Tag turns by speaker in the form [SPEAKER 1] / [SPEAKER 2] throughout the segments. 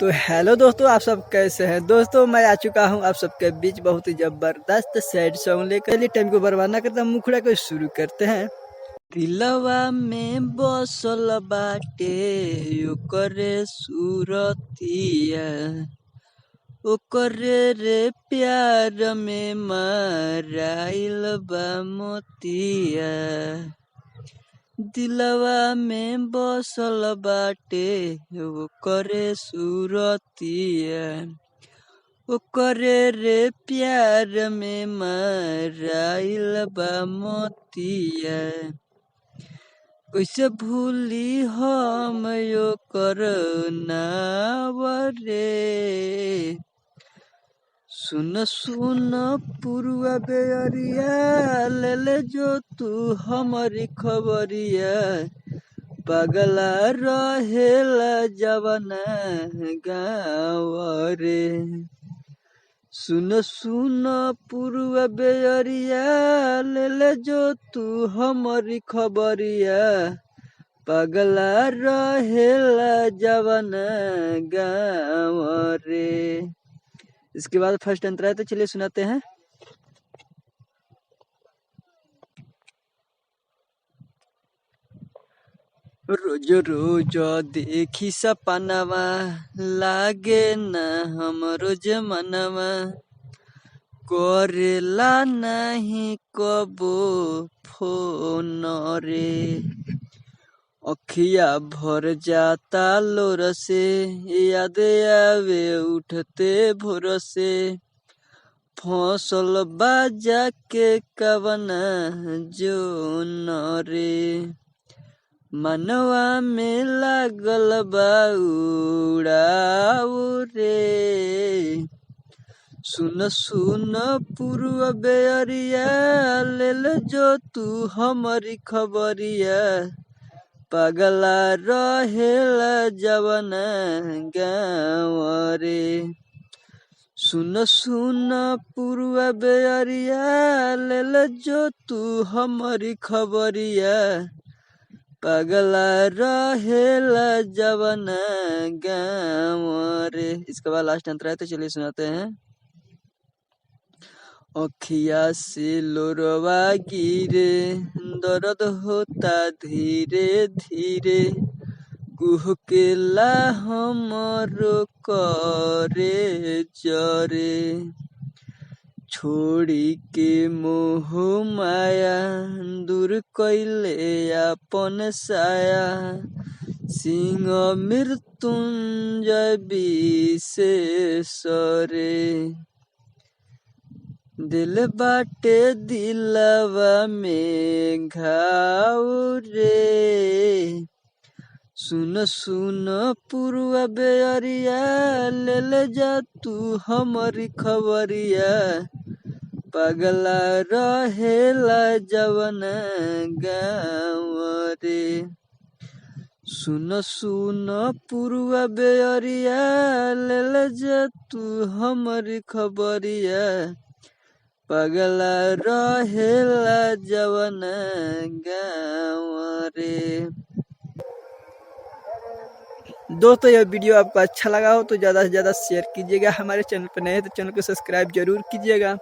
[SPEAKER 1] तो हेलो दोस्तों, आप सब कैसे हैं। दोस्तों मैं आ चुका हूं आप सबके बीच बहुत ही जबरदस्त सैड सॉन्ग लेकर। चलिए टाइम को बर्बाद ना करते, मुखड़ा को शुरू करते हैं। दिलवा में बसल बाटे ओकरे सूरतिया, ओकरे रे प्यार में माराइल बा मोतिया। दिलवा में बसल बाटे ओकरे सूरतिया, ओकरे रे प्यार में माराइल बा मोतिया। कैसे भूली हम ओकर नाव रे। सुन सुन पुरुआ बेअरिया, ले ले जो तू हमारी खबरिया। पगला रहेला जवना गाँव रे। सुन सुन पुरुआ बेअरिया, ले ले जो तू हमारी खबरिया। पगला रहेला जवना गाँव रे। इसके बाद फर्स्ट अंतरा है, तो चलिए सुनाते हैं। रोज रोज देखी सपनावा, लागे ना हमरो जमनवा। करेला नहीं कबो फोन रे। अखिया भर जाता लोर से, याद आवे उठते भोर से। फसल बाजा के कवना जो न रे। मनवा में लागल बा उड़ाऊ रे। सुन सुन पुरुआ बेअरिया, ले ले जो तू हमारी खबरिया। पगला रहेला जवना गाँव रे। सुन सुन पुरुआ बेअरिया, ले ले जो तू हमारी खबरिया। पगला रहेला जवना गाँव रे। इसके बाद लास्ट अंतरा है, तो चलिए सुनाते हैं। अखिया से लोरवा गिरे, दर्द होता धीरे धीरे। गुहकेला हमरो करे जरे। छोड़ी के मोह माया, दूर कैले अपन साया। सिंह मृत्युंजय विशेषरे। दिल बाटे दिलवा में घाव रे। सुन सुन पुरुआ बेअरिया, ले ले जा तू हमारी खबरिया। पगला रहेला जवना गाँव रे। सुन सुन पुरुआ बेअरिया, ले ले जा तू हमारी खबरिया। पगला रहेला जवना गाँव रे। दोस्तों यह वीडियो आपको अच्छा लगा हो तो ज़्यादा से ज़्यादा शेयर कीजिएगा। हमारे चैनल पर नए हैं तो चैनल को सब्सक्राइब जरूर कीजिएगा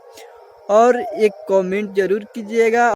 [SPEAKER 1] और एक कमेंट जरूर कीजिएगा।